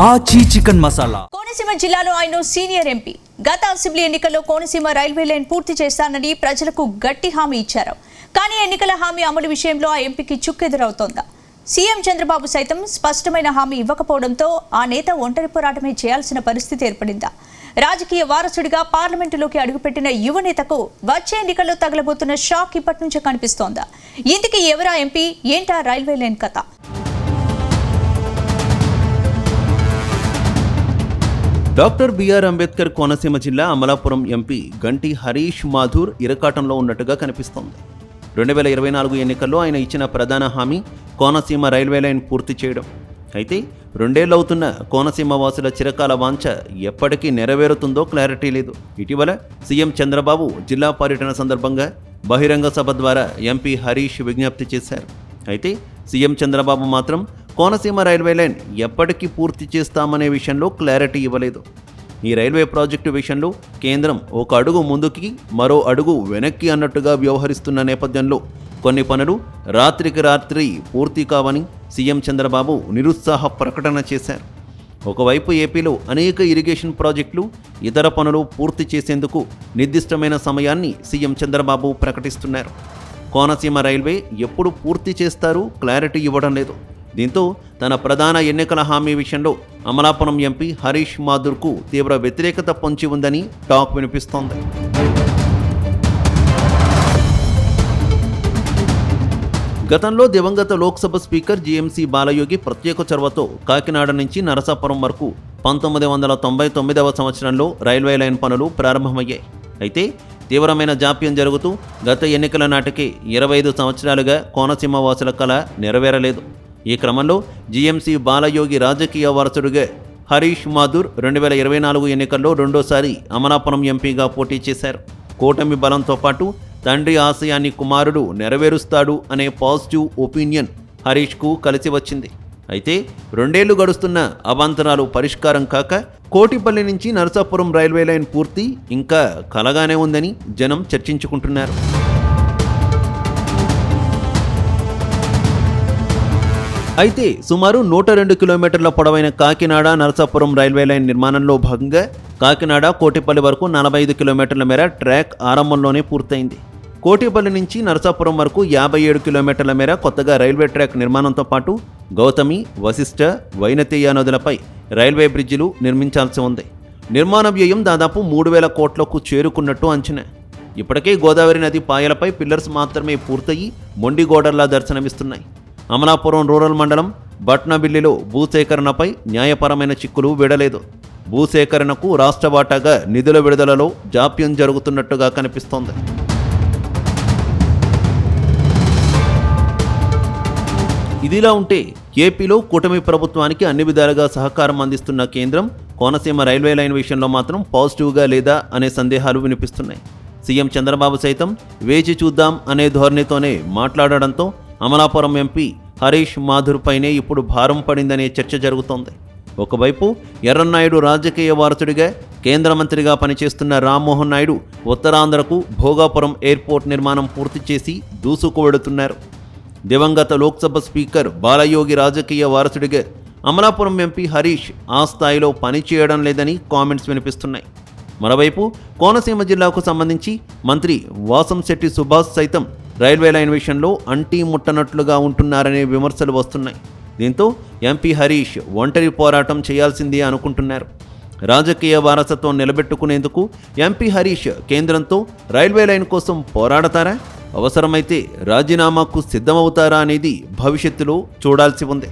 ఆచి చికెన్ మసాలా. కోనసీమ జిల్లాలో ఆయన సీనియర్ ఎంపీ గత అసెంబ్లీ ఎన్నికల్లో కోనసీమ రైల్వే లైన్ పూర్తి చేస్తానని ప్రజలకు గట్టి హామీ ఇచ్చారు. కానీ ఎన్నికల హామీ అమలు విషయంలో ఆ ఎంపీకి చుక్కెదురవుతోందా? సీఎం చంద్రబాబు సైతం స్పష్టమైన హామీ ఇవ్వకపోవడంతో ఆ నేత ఒంటరి పోరాటమే చేయాల్సిన పరిస్థితి ఏర్పడిందా? రాజకీయ వారసుడిగా పార్లమెంటులోకి అడుగుపెట్టిన యువ నేతకు వచ్చే ఎన్నికల్లో తగలబోతున్న షాక్ ఇప్పటి నుంచే కనిపిస్తోందా? ఇంతకీ ఎవరా ఎంపీ, ఏంటా రైల్వే లైన్ కథ? డాక్టర్ బిఆర్ అంబేద్కర్ కోనసీమ జిల్లా అమలాపురం ఎంపీ గంటి హరీష్ మాథూర్ ఇరకాటంలో ఉన్నట్టుగా కనిపిస్తోంది. 2024 ఎన్నికల్లో ఆయన ఇచ్చిన ప్రధాన హామీ కోనసీమ రైల్వే లైన్ పూర్తి చేయడం. అయితే 2 ఏళ్లవుతున్న కోనసీమ వాసుల చిరకాల వాంఛ ఎప్పటికీ నెరవేరుతుందో క్లారిటీ లేదు. ఇటీవల సీఎం చంద్రబాబు జిల్లా పర్యటన సందర్భంగా బహిరంగ సభ ద్వారా ఎంపీ హరీష్ విజ్ఞప్తి చేశారు. అయితే సీఎం చంద్రబాబు మాత్రం కోనసీమ రైల్వే లైన్ ఎప్పటికీ పూర్తి చేస్తామనే విషయంలో క్లారిటీ ఇవ్వలేదు. ఈ రైల్వే ప్రాజెక్టు విషయంలో కేంద్రం ఒక అడుగు ముందుకి మరో అడుగు వెనక్కి అన్నట్టుగా వ్యవహరిస్తున్న నేపథ్యంలో కొన్ని పనులు రాత్రికి రాత్రి పూర్తి కావని సీఎం చంద్రబాబు నిరుత్సాహ ప్రకటన చేశారు. ఒకవైపు ఏపీలో అనేక ఇరిగేషన్ ప్రాజెక్టులు, ఇతర పనులు పూర్తి చేసేందుకు నిర్దిష్టమైన సమయాన్ని సీఎం చంద్రబాబు ప్రకటిస్తున్నారు. కోనసీమ రైల్వే ఎప్పుడు పూర్తి చేస్తారో క్లారిటీ ఇవ్వడం లేదు. దీంతో తన ప్రధాన ఎన్నికల హామీ విషయంలో అమలాపురం ఎంపీ హరీష్ మాథూర్కు తీవ్ర వ్యతిరేకత పొంచి ఉందని టాక్ వినిపిస్తోంది. గతంలో దివంగత లోక్సభ స్పీకర్ జీఎంసీ బాలయోగి ప్రత్యేక చొరవతో కాకినాడ నుంచి నరసాపురం వరకు 1999వ సంవత్సరంలో రైల్వే లైన్ పనులు ప్రారంభమయ్యాయి. అయితే తీవ్రమైన జాప్యం జరుగుతూ గత ఎన్నికల నాటికి 25 సంవత్సరాలుగా కోనసీమ వాసుల కల నెరవేరలేదు. ఈ క్రమంలో జీఎంసీ బాలయోగి రాజకీయ వారసుడిగా హరీష్ మాథూర్ 2024 ఎన్నికల్లో రెండోసారి అమలాపురం ఎంపీగా పోటీ చేశారు. కూటమి బలంతో పాటు తండ్రి ఆశయాన్ని కుమారుడు నెరవేరుస్తాడు అనే పాజిటివ్ ఒపీనియన్ హరీష్కు కలిసి వచ్చింది. అయితే 2 ఏళ్లు గడుస్తున్న అవాంతరాలు పరిష్కారం కాక కోటిపల్లి నుంచి నరసాపురం రైల్వే లైన్ పూర్తి ఇంకా కలగానే ఉందని జనం చర్చించుకుంటున్నారు. అయితే సుమారు 102 కిలోమీటర్ల పొడవైన కాకినాడ నరసాపురం రైల్వే లైన్ నిర్మాణంలో భాగంగా కాకినాడ కోటిపల్లి వరకు 45 కిలోమీటర్ల మేర ట్రాక్ ఆరంభంలోనే పూర్తయింది. కోటిపల్లి నుంచి నరసాపురం వరకు 57 కిలోమీటర్ల మేర కొత్తగా రైల్వే ట్రాక్ నిర్మాణంతో పాటు గౌతమి, వశిష్ఠ, వైనతేయ నదులపై రైల్వే బ్రిడ్జిలు నిర్మించాల్సి ఉంది. నిర్మాణ వ్యయం దాదాపు 3,000 కోట్లకు చేరుకున్నట్టు అంచనా. ఇప్పటికే గోదావరి నది పాయలపై పిల్లర్స్ మాత్రమే పూర్తయి మొండిగోడర్లా దర్శనమిస్తున్నాయి. అమలాపురం రూరల్ మండలం బట్నబిల్లిలో భూసేకరణపై న్యాయపరమైన చిక్కులు వీడలేదు. భూసేకరణకు రాష్ట్ర వాటాగా నిధుల విడుదలలో జాప్యం జరుగుతున్నట్టుగా కనిపిస్తోంది. ఇదిలా ఉంటే ఏపీలో కూటమి ప్రభుత్వానికి అన్ని విధాలుగా సహకారం అందిస్తున్న కేంద్రం కోనసీమ రైల్వే లైన్ విషయంలో మాత్రం పాజిటివ్గా లేదా అనే సందేహాలు వినిపిస్తున్నాయి. సీఎం చంద్రబాబు సైతం వేచి చూద్దాం అనే ధోరణితోనే మాట్లాడడంతో అమలాపురం ఎంపీ హరీష్ మాథూర్ పైనే ఇప్పుడు భారం పడిందనే చర్చ జరుగుతోంది. ఒకవైపు ఎర్రన్నాయుడు రాజకీయ వారసుడిగా కేంద్ర మంత్రిగా పనిచేస్తున్న రామ్మోహన్ నాయుడు ఉత్తరాంధ్రకు భోగాపురం ఎయిర్పోర్ట్ నిర్మాణం పూర్తి చేసి దూసుకువెడుతున్నారు. దివంగత లోక్సభ స్పీకర్ బాలయోగి రాజకీయ వారసుడిగా అమలాపురం ఎంపీ హరీష్ ఆ స్థాయిలో పనిచేయడం లేదని కామెంట్స్ వినిపిస్తున్నాయి. మరోవైపు కోనసీమ జిల్లాకు సంబంధించి మంత్రి వాసంశెట్టి సుభాష్ సైతం రైల్వే లైన్ విషయంలో అంటీ ముట్టనట్లుగా ఉంటున్నారనే విమర్శలు వస్తున్నాయి. దీంతో ఎంపీ హరీష్ ఒంటరి పోరాటం చేయాల్సిందే అనుకుంటున్నారు. రాజకీయ వారసత్వం నిలబెట్టుకునేందుకు ఎంపీ హరీష్ కేంద్రంతో రైల్వే లైన్ కోసం పోరాడతారా, అవసరమైతే రాజీనామాకు సిద్ధమవుతారా అనేది భవిష్యత్తులో చూడాల్సి ఉంది.